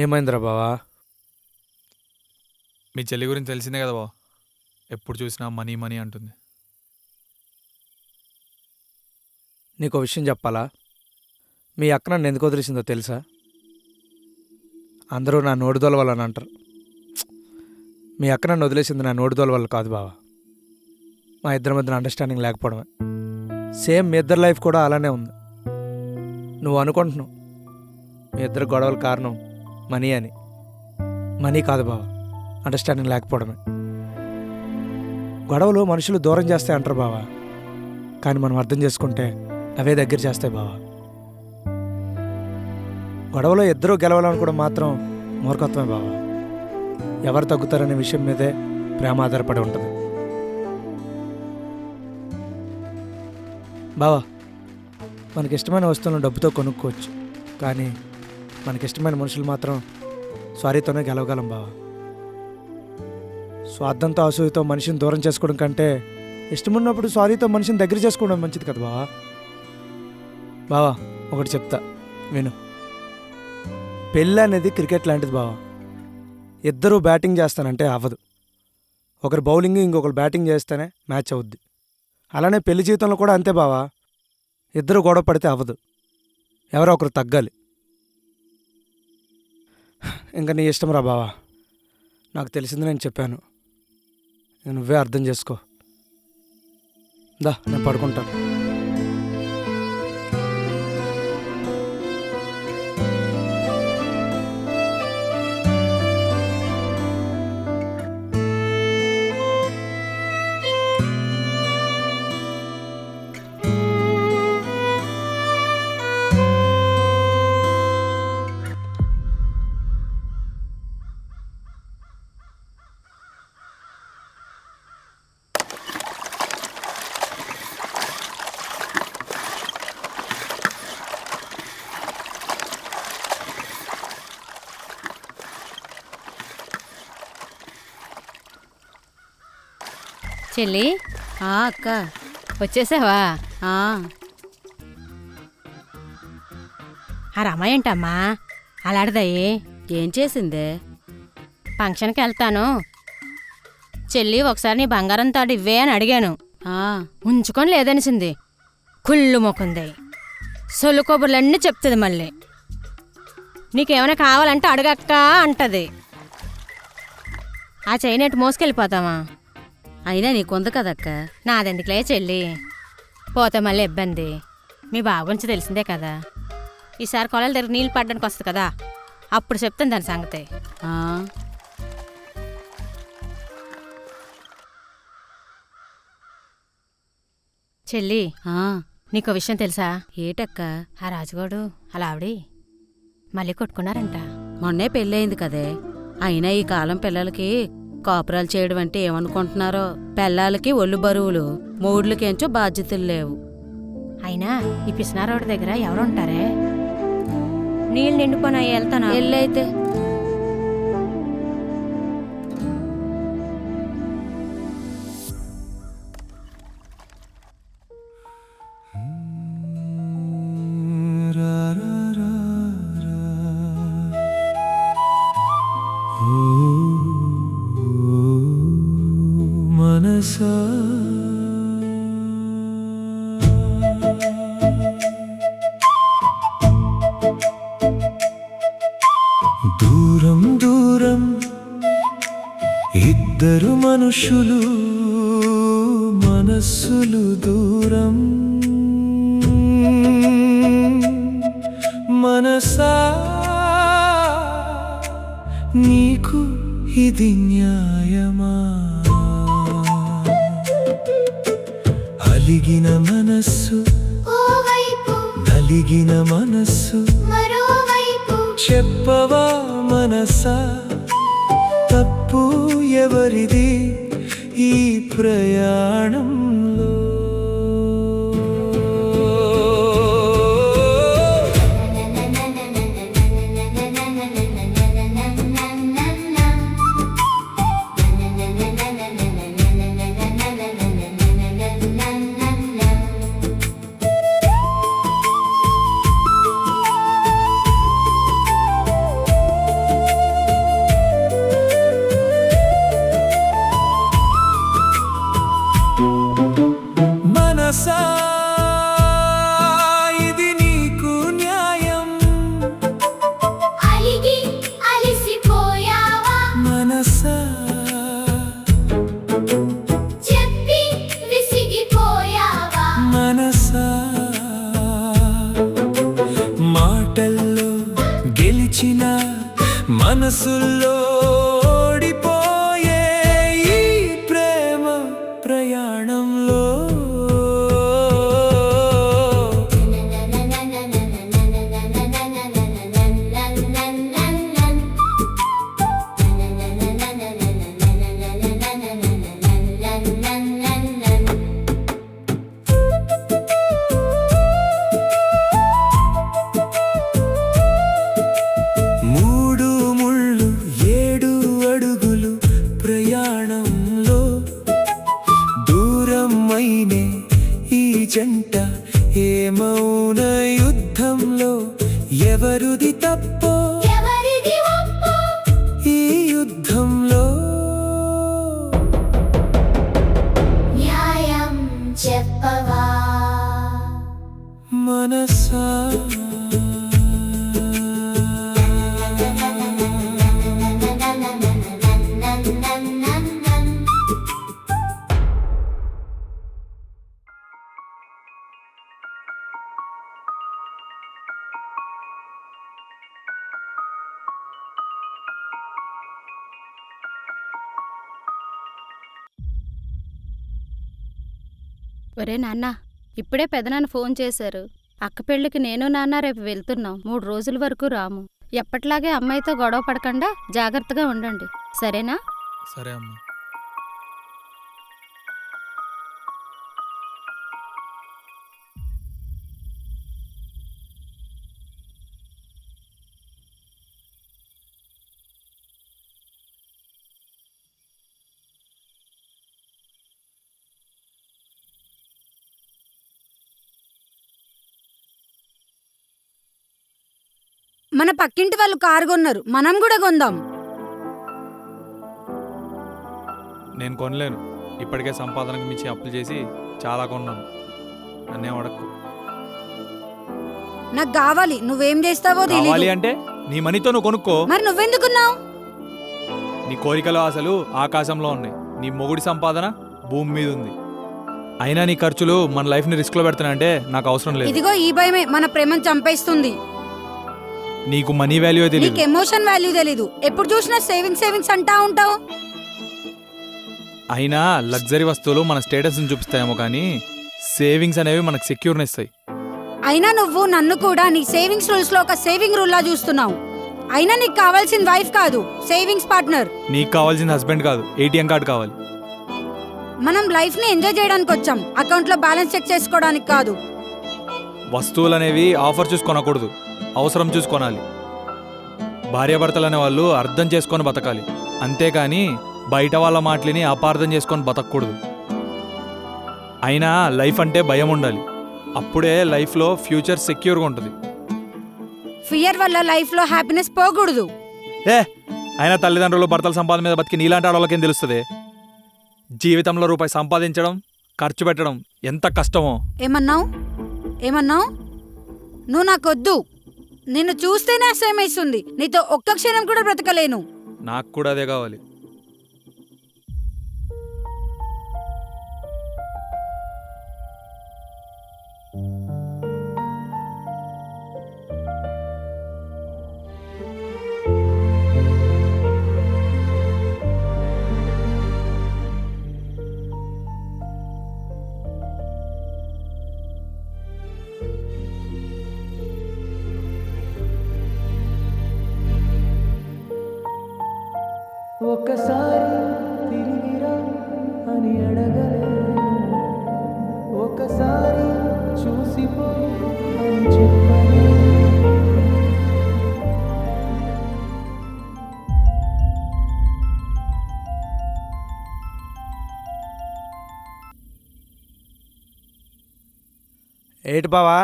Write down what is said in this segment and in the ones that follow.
ఏమైందిరా బావా? మీ చెల్లి గురించి తెలిసిందే కదా బావ. ఎప్పుడు చూసినా మనీ మనీ అంటుంది. నీకో విషయం చెప్పాలా? మీ అక్క నన్ను ఎందుకు వదిలేసిందో తెలుసా? అందరూ నా నోటిదోల వల్ల అని అంటారు. మీ అక్క నన్ను వదిలేసింది నా నోటిదోల వల్ల కాదు బావా. మా ఇద్దరి మధ్యన అండర్స్టాండింగ్ లేకపోవడమే. సేమ్ మీ ఇద్దరి లైఫ్ కూడా అలానే ఉంది. నువ్వు అనుకుంటున్నావు మీ ఇద్దరు గొడవల కారణం మనీ అని. మనీ కాదు బావా, అండర్స్టాండింగ్ లేకపోవడమే. గొడవలు మనుషులు దూరం చేస్తాయి అంటారు బావా, కానీ మనం అర్థం చేసుకుంటే అవే దగ్గర చేస్తాయి బావా. గొడవలో ఇద్దరూ గెలవాలనుకోవడం మాత్రం మూర్ఖత్వమే బావా. ఎవరు తగ్గుతారనే విషయం మీదే ప్రేమ ఆధారపడి ఉంటుంది బావా. మనకిష్టమైన వస్తువులను డబ్బుతో కొనుక్కోవచ్చు, కానీ మనకిష్టమైన మనుషులు మాత్రం స్వారీతోనే గెలవగలం బావా. స్వార్థంతో అసూయతో మనిషిని దూరం చేసుకోవడం కంటే ఇష్టమున్నప్పుడు స్వారీతో మనిషిని దగ్గర చేసుకోవడం మంచిది కదా బావా. బావా ఒకటి చెప్తా విను. పెళ్ళి అనేది క్రికెట్ లాంటిది బావా. ఇద్దరూ బ్యాటింగ్ చేస్తానంటే అవ్వదు. ఒకరు బౌలింగ్ ఇంకొకరు బ్యాటింగ్ చేస్తేనే మ్యాచ్ అవుద్ది. అలానే పెళ్లి జీవితంలో కూడా అంతే బావా. ఇద్దరు గొడవ పడితే అవ్వదు, ఎవరో ఒకరు తగ్గాలి. ఇంకా నీ ఇష్టం రా బావా. నాకు తెలిసింది నేను చెప్పాను, నువ్వే అర్థం చేసుకో. దా నేను పడుకుంటాను. చెల్లి అక్క వచ్చేసావా? ఆ రమ్మ ఏంటమ్మా అలాడదయ్యి? ఏం చేసిందే? ఫంక్షన్కి వెళ్తాను చెల్లి, ఒకసారి నీ బంగారం తాడు ఇవ్వే అని అడిగాను. ఉంచుకొని లేదనిసింది. కుళ్ళు మొక్కుంది, సొల్లు కొబ్బుర్లన్నీ చెప్తుంది. మళ్ళీ నీకేమైనా కావాలంటే అడగక్క అంటది. ఆ చైనట్టు మోసుకెళ్ళిపోతామా? అయినా నీకుంది కదక్క. నాదెందుకులే చెల్లి, పోతే మళ్ళీ ఇబ్బంది. మీ బాబు గురించి తెలిసిందే కదా. ఈసారి కొలల దగ్గర నీళ్ళు పడడానికి వస్తుంది కదా, అప్పుడు చెప్తాను దాని సంగతి. చెల్లి నీకో విషయం తెలుసా? ఏటక్క? ఆ రాజుగాడు అలా ఆవిడి మళ్ళీ కొట్టుకున్నారంట. మొన్నే పెళ్ళయింది కదే. అయినా ఈ కాలం పిల్లలకి కాపురాలు చేయడం అంటే ఏమనుకుంటున్నారో. పిల్లలకి ఒళ్ళు బరువులు, మూడ్లకేంచో బాధ్యతలు లేవు. అయినా ఈ పిసినారోడి దగ్గర ఎవరు ఉంటారే? నీళ్ళు నిండుకొని వెళ్తాను పెళ్ళైతే దూరం దూరం ఇద్దరు మనుషులు, మనస్సులు దూరం. మనసా నీకు ఇది న్యాయమా? అలిగిన మనస్సు నలిగిన మనస్సు, చెప్పవా మనసా తప్పు ఎవరిది ఈ ప్రయాణంలో? మనసా ఇది నీకు న్యాయం అలిగి అలిసిపోయావా మనసా చెప్పి విసిగిపోయావా మనసా మాటల్లో గెలిచిన మనసుల్లో ఓడిపోయే ఈ ప్రేమ ప్రయాణంలో మూడు ముళ్ళు 7 అడుగులు ప్రయాణంలో దూరమైనే ఈ జంట ఏమౌన యుద్ధంలో ఎవరుది తప్పో ఎవరిది ఒప్పో ఈ యుద్ధంలో న్యాయం చెప్పవా మనసా ఒరే నాన్న ఇప్పుడే పెదనాన్న ఫోన్ చేశారు. అక్క పెళ్ళికి నేను నాన్న రేపు వెళ్తున్నాం. 3 రోజుల వరకు రాము. ఎప్పట్లాగే అమ్మాయితో గొడవ పడకుండా జాగ్రత్తగా ఉండండి, సరేనా? సరే అమ్మా. మన పక్కింటి వాళ్ళు కారు కొన్నారు, మనం కూడా కొందాం. నేను కొనలేను. ఇప్పటికే సంపాదనకు మించి అప్పులు చేసి చాలా కొన్నాను. నన్నేం అడక్కు. నాకు కావాలి, నువ్వేం చేస్తావో కావాలి తెలియదు. అంటే నీ మనీతో నువ్వు కొనుక్కో. మరి నువ్వెందుకున్నావు? నీ కోరికలు అసలు ఆకాశంలో ఉన్నాయి. నీ మొగుడి సంపాదన భూమి మీద ఉంది. అయినా నీ ఖర్చులు మన లైఫ్ని రిస్క్లో పెడుతున్నాయంటే నాకు అవసరం లేదు. ఇదిగో ఈ భయమే మన ప్రేమను చంపేస్తుంది. నీకు మనీ వాల్యూ తెలియదు. నీకు ఎమోషన్ వాల్యూ తెలీదు. ఎప్పుడు చూసినా సేవింగ్స్ సేవింగ్స్ అంటా ఉంటావు. అయినా లగ్జరీ వస్తువులు మన స్టేటస్ని చూపిస్తాయేమో కానీ సేవింగ్స్ అనేవి మనకు సెక్యూర్ని ఇస్తాయి. అయినా నువ్వు నన్ను కూడా నీ సేవింగ్స్ రూల్స్ లో ఒక సేవింగ్ రూల్ లా చూస్తున్నావు. అయినా నీకు కావాల్సిన వైఫ్ కాదు, సేవింగ్స్ పార్ట్నర్. నీకు కావాల్సిన హస్బెండ్ కాదు, ఏటీఎం కార్డు కావాలి. మనం లైఫ్ ని ఎంజాయ్ చేయడానికి వచ్చాం, అకౌంట్ లో బ్యాలెన్స్ చెక్ చేసుకోవడానికి కాదు. వస్తువులు అనేవి ఆఫర్ చూసి కొనకూడదు, అవసరం చూసి కొనాలి. భార్యాభర్తలు అనే వాళ్ళు అర్థం చేసుకొని బతకాలి, అంతేకాని బయట వాళ్ళ మాటలిని అపార్థం చేసుకొని బతకూడదు. అయినా లైఫ్ అంటే భయం ఉండాలి, అప్పుడే లైఫ్లో ఫ్యూచర్ సెక్యూర్గా ఉంటుంది. ఫియర్ వల్ల లైఫ్ లో హ్యాపీనెస్ పోకూడదు. అయినా తల్లిదండ్రులు భర్తల సంపాదన మీద బతికి నీలాంటి ఆడవాళ్ళకేం తెలుస్తుంది? జీవితంలో రూపాయి సంపాదించడం, ఖర్చు పెట్టడం ఎంత కష్టమో. ఏమన్నావు? ఏమన్నావు? నువ్వు నాకొద్దు. నిన్ను చూస్తేనే అసహ్యమేస్తుంది. నీతో ఒక్క క్షణం కూడా బ్రతకలేను. నాకు కూడా అదే కావాలి. ఒకసారి తిరిగిరా అని అడగలేను, ఒకసారి చూసిపో అని చెప్పలేను. ఏటి బావా,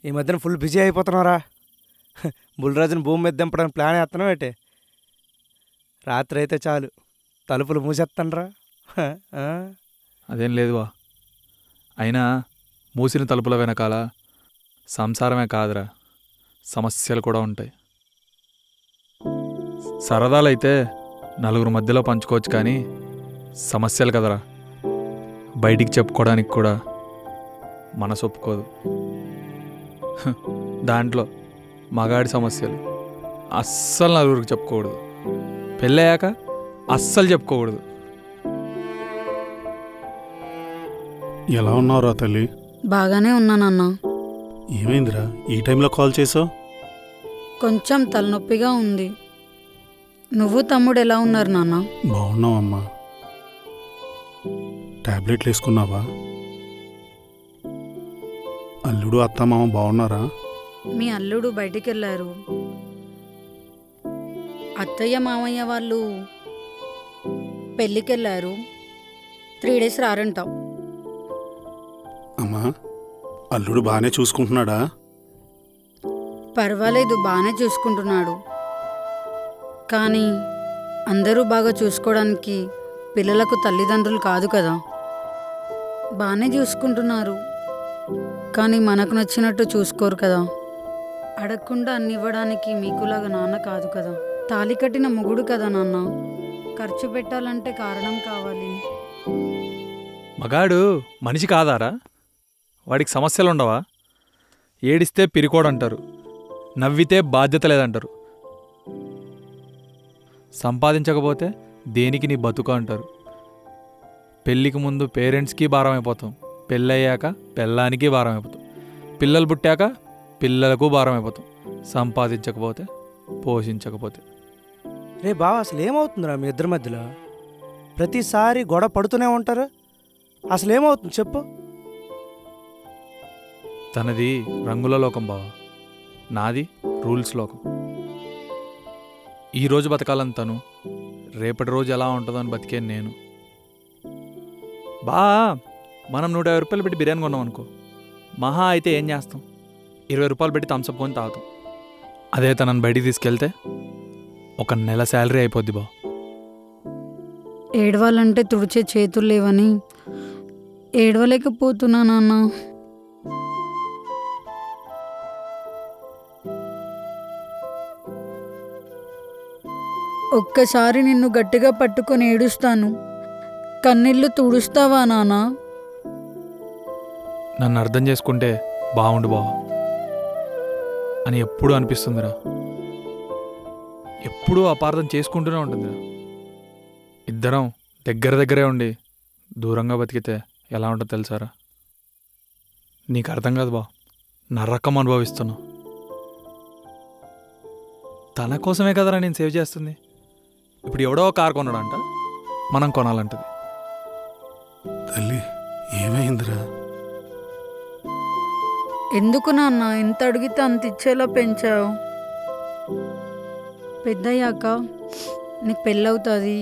ఈ మధ్యన ఫుల్ బిజీ అయిపోతున్నారా? బుల్రాజుని భూమి మీద దింపడానికి ప్లాన్ వేస్తున్నావు ఏంటి? రాత్రి అయితే చాలు తలుపులు మూసేస్తానరా. అదేం లేదు బా. అయినా మూసిన తలుపుల వెనకాల సంసారమే కాదురా, సమస్యలు కూడా ఉంటాయి. సరదాలైతే నలుగురు మధ్యలో పంచుకోవచ్చు, కానీ సమస్యలు కదరా, బయటికి చెప్పుకోవడానికి కూడా మనసు ఒప్పుకోదు. దాంట్లో మగాడి సమస్యలు అస్సలు నలుగురికి చెప్పుకోకూడదు, పెళ్ళయ్యాక అస్సలు చెప్పుకోకూడదు. ఎలా ఉన్నావురా తల్లి? బాగానే ఉన్నానన్నా. ఏమైందిరా ఈ టైంలో కాల్ చేసావు? కొంచెం తలనొప్పిగా ఉంది. నువ్వు తమ్ముడు ఎలా ఉన్నారు నాన్న? బాగున్నావమ్మా. టాబ్లెట్లు వేసుకున్నావా? అల్లుడు అత్తమామ బాగున్నారా? మీ అల్లుడు బయటికి వెళ్ళారు. అత్తయ్య మామయ్య వాళ్ళు పెళ్ళికెళ్ళారు. 3 days రారంట. అమ్మా, అల్లుడు బాగానే చూసుకుంటున్నాడా? పర్వాలేదు, బాగానే చూసుకుంటున్నాడు. కానీ అందరూ బాగా చూసుకోవడానికి పిల్లలకు తల్లిదండ్రులు కాదు కదా. బాగానే చూసుకుంటున్నారు, కానీ మనకు నచ్చినట్టు చూసుకోరు కదా. అడగకుండా అన్ని ఇవ్వడానికి మీకులాగా నాన్న కాదు కదా. తాళి కట్టిన మొగుడు కదా నాన్న. ఖర్చు పెట్టాలంటే కారణం కావాలి. మగాడు మనిషి కాదారా? వాడికి సమస్యలు ఉండవా? ఏడిస్తే పిరికోడంటారు, నవ్వితే బాధ్యత లేదంటారు, సంపాదించకపోతే దేనికి నీ బతుకు అంటారు. పెళ్ళికి ముందు పేరెంట్స్కి భారం అయిపోతాం, పెళ్ళయ్యాక పెళ్ళానికి భారం అయిపోతాం, పిల్లలు పుట్టాక పిల్లలకు భారం అయిపోతాం, సంపాదించకపోతే పోషించకపోతే. రే బావ, అసలు ఏమవుతుందిరా మీ ఇద్దరి మధ్యలో? ప్రతిసారి గొడవ పడుతూనే ఉంటారు. అసలు ఏమవుతుంది చెప్పు? తనది రంగుల లోకం బావ, నాది రూల్స్ లోకం. ఈరోజు బతకాలని తను, రేపటి రోజు ఎలా ఉంటుందో అని బతికేను నేను. బా, మనం 150 రూపాయలు పెట్టి బిర్యానీ కొన్నాం అనుకో, మహా అయితే ఏం చేస్తాం? 20 రూపాయలు పెట్టి థమ్స్అప్ కొని తాగుతాం. అదే తనని బయటికి తీసుకెళ్తే 1 నెల శాలరీ అయిపోద్ది బా. ఏడవాలంటే తుడిచే చేతులు లేవని ఏడవలేకపోతున్నా నాన్న. ఒక్కసారి నిన్ను గట్టిగా పట్టుకొని ఏడుస్తాను. కన్నీళ్ళు తుడుస్తావా నాన్న? నన్ను అర్థం చేసుకుంటే బాగుండు బావా అని ఎప్పుడూ అనిపిస్తుందిరా. ఎప్పుడూ అపార్థం చేసుకుంటూనే ఉంటుందిరా. ఇద్దరం దగ్గరే ఉండి దూరంగా బతికితే ఎలా ఉంటుందో తెలుసారా? నీకు అర్థం కాదు బా, నరకం అనుభవిస్తున్నావు. తన కోసమే కదరా నేను సేవ్ చేస్తుంది. ఇప్పుడు ఎవడో కారు కొనడంట, మనం కొనాలంటది. తల్లి ఏమైందిరా? ఎందుకు నాన్న ఎంత అడిగితే అంత ఇచ్చేలా పెంచావు? పెద్దయ్యాక నీకు పెళ్ళవుతుంది,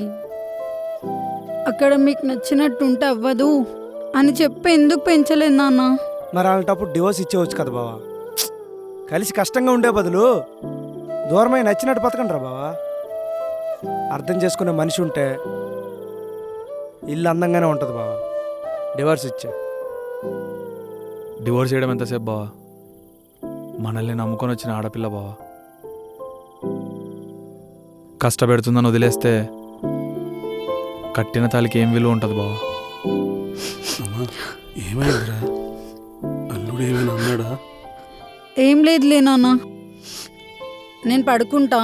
అక్కడ మీకు నచ్చినట్టు ఉంటే అవ్వదు అని చెప్పి ఎందుకు పెంచలేదు నాన్న? మరి అలాంటప్పుడు డివోర్స్ ఇచ్చేవచ్చు కదా బావా. కలిసి కష్టంగా ఉండే బదులు దూరమై నచ్చినట్టు బతకండి రా బావా. అర్థం చేసుకునే మనిషి ఉంటే ఇల్లు అందంగానే ఉంటుంది బావా. డివోర్స్ ఇచ్చే. డివోర్స్ చేయడం ఎంతసేపు బావా? మనల్ని నమ్ముకొని వచ్చిన ఆడపిల్ల బావా. కష్టపెడుతుందని వదిలేస్తే కట్టిన తాలికి ఏం విలువ ఉంటుంది బావా? అమ్మా, ఏమైందిరా? అల్లుడు ఏమైనా అన్నాడా? ఏం లేదులే నాన్న, నేను పడుకుంటా.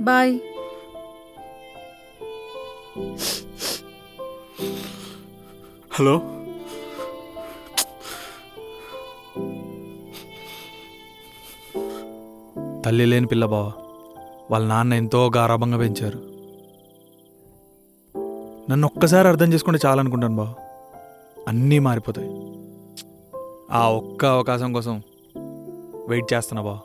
బాయ్. హలో, తల్లి లేని పిల్ల బావ, వాళ్ళ నాన్న ఎంతో గారాభంగా పెంచారు. నన్ను ఒక్కసారి అర్థం చేసుకుంటే చాలనుకుంటాను బావ, అన్నీ మారిపోతాయి. ఆ ఒక్క అవకాశం కోసం వెయిట్ చేస్తున్నా బావ.